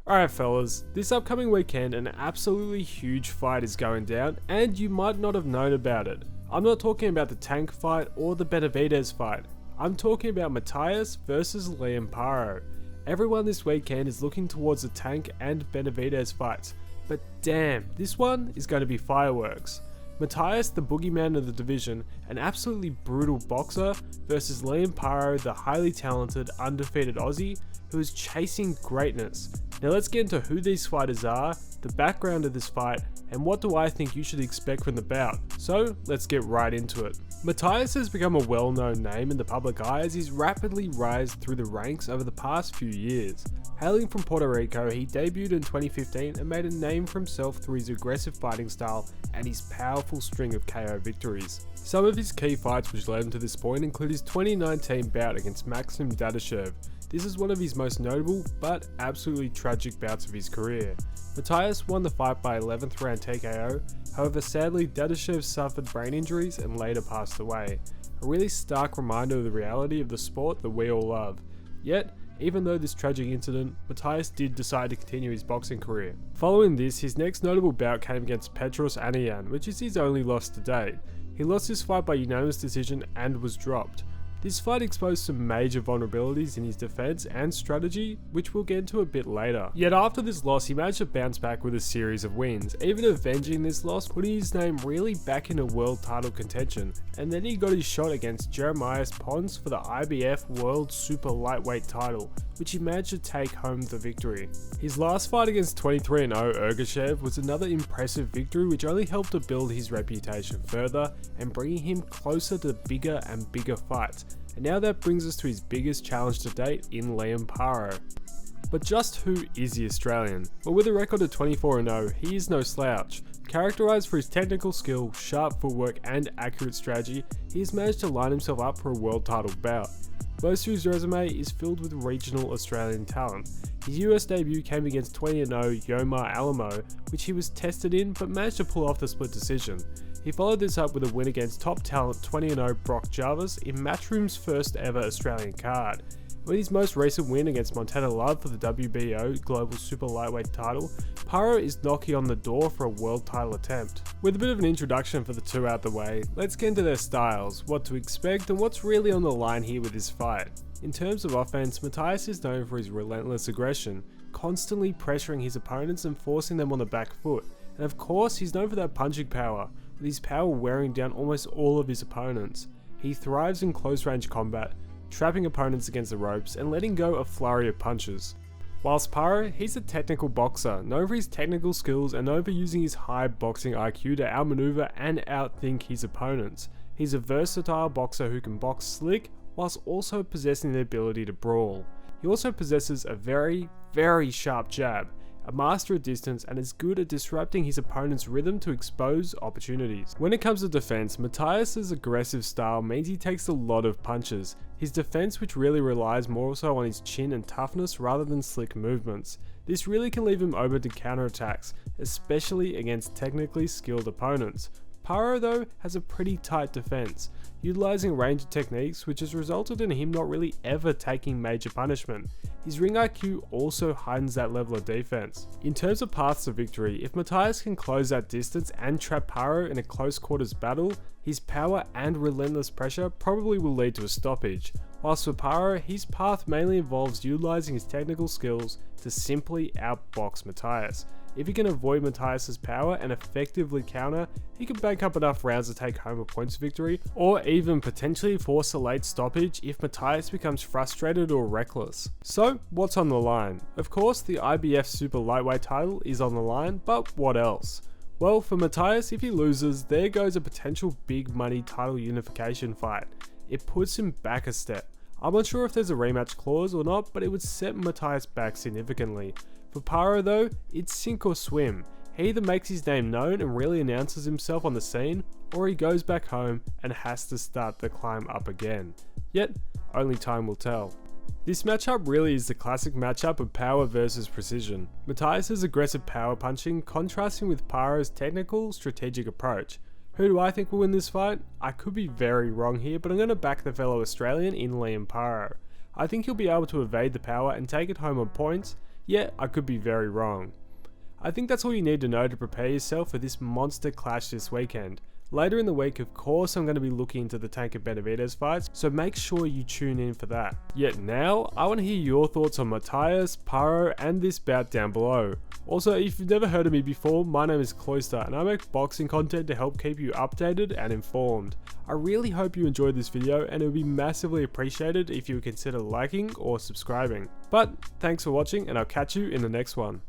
Alright fellas, this upcoming weekend an absolutely huge fight is going down and you might not have known about it. I'm not talking about the Tank fight or the Benavidez fight. I'm talking about Matias versus Liam Paro. Everyone this weekend is looking towards the Tank and Benavidez fights, but damn, this one is going to be fireworks. Matias, the boogeyman of the division, an absolutely brutal boxer, versus Liam Paro, the highly talented, undefeated Aussie, who is chasing greatness. Now let's get into who these fighters are, the background of this fight, and what do I think you should expect from the bout. So let's get right into it. Matias has become a well-known name in the public eye as he's rapidly rised through the ranks over the past few years. Hailing from Puerto Rico, he debuted in 2015 and made a name for himself through his aggressive fighting style and his powerful string of KO victories. Some of his key fights which led him to this point include his 2019 bout against Maxim Dadashev. This is one of his most notable but absolutely tragic bouts of his career. Matias won the fight by 11th round TKO, however sadly Dadashev suffered brain injuries and later passed away. A really stark reminder of the reality of the sport that we all love. Yet, even though this tragic incident, Matias did decide to continue his boxing career. Following this, his next notable bout came against Petros Anian, which is his only loss to date. He lost this fight by unanimous decision and was dropped. This fight exposed some major vulnerabilities in his defense and strategy, which we'll get into a bit later. Yet after this loss, he managed to bounce back with a series of wins, even avenging this loss, putting his name really back into world title contention. And then he got his shot against Jeremias Pons for the IBF World Super Lightweight title, which he managed to take home the victory. His last fight against 23-0 Ergashev was another impressive victory which only helped to build his reputation further and bringing him closer to bigger and bigger fights. And now that brings us to his biggest challenge to date in Liam Paro. But just who is the Australian? Well, with a record of 24-0, he is no slouch. Characterised for his technical skill, sharp footwork and accurate strategy, he has managed to line himself up for a world title bout. Most of his resume is filled with regional Australian talent. His US debut came against 20-0 Yomar Alamo, which he was tested in but managed to pull off the split decision. He followed this up with a win against top talent 20-0 Brock Jarvis in Matchroom's first ever Australian card. With his most recent win against Montana Love for the WBO Global Super Lightweight title, Parro is knocking on the door for a world title attempt. With a bit of an introduction for the two out the way, let's get into their styles, what to expect and what's really on the line here with this fight. In terms of offense, Matias is known for his relentless aggression, constantly pressuring his opponents and forcing them on the back foot. And of course, he's known for that punching power, with his power wearing down almost all of his opponents. He thrives in close range combat, trapping opponents against the ropes and letting go a flurry of punches. Whilst Parro, he's a technical boxer, known for his technical skills and known for using his high boxing IQ to outmaneuver and outthink his opponents. He's a versatile boxer who can box slick whilst also possessing the ability to brawl. He also possesses a very sharp jab, a master at distance and is good at disrupting his opponent's rhythm to expose opportunities. When it comes to defense, Matias's aggressive style means he takes a lot of punches. His defense, which really relies more so on his chin and toughness rather than slick movements. This really can leave him open to counterattacks, especially against technically skilled opponents. Parro though has a pretty tight defense, utilising a range of techniques which has resulted in him not really ever taking major punishment. His ring IQ also heightens that level of defense. In terms of paths to victory, if Matias can close that distance and trap Parro in a close quarters battle, his power and relentless pressure probably will lead to a stoppage. Whilst for Parro, his path mainly involves utilising his technical skills to simply outbox Matias. If he can avoid Matias's power and effectively counter, he can bank up enough rounds to take home a points victory, or even potentially force a late stoppage if Matias becomes frustrated or reckless. So, what's on the line? Of course, the IBF Super Lightweight title is on the line, but what else? Well, for Matias, if he loses, there goes a potential big money title unification fight. It puts him back a step. I'm unsure if there's a rematch clause or not, but it would set Matias back significantly. For Parro though, it's sink or swim. He either makes his name known and really announces himself on the scene, or he goes back home and has to start the climb up again. Yet, only time will tell. This matchup really is the classic matchup of power versus precision. Matias's aggressive power punching contrasting with Parro's technical, strategic approach. Who do I think will win this fight? I could be very wrong here, but I'm going to back the fellow Australian in Liam Paro. I think he'll be able to evade the power and take it home on points. Yet, I could be very wrong. I think that's all you need to know to prepare yourself for this monster clash this weekend. Later in the week, of course, I'm going to be looking into the Tank and Benavidez fights, so make sure you tune in for that. Yet now, I want to hear your thoughts on Matias, Parro, and this bout down below. Also, if you've never heard of me before, my name is Cloister, and I make boxing content to help keep you updated and informed. I really hope you enjoyed this video, and it would be massively appreciated if you would consider liking or subscribing. But, thanks for watching, and I'll catch you in the next one.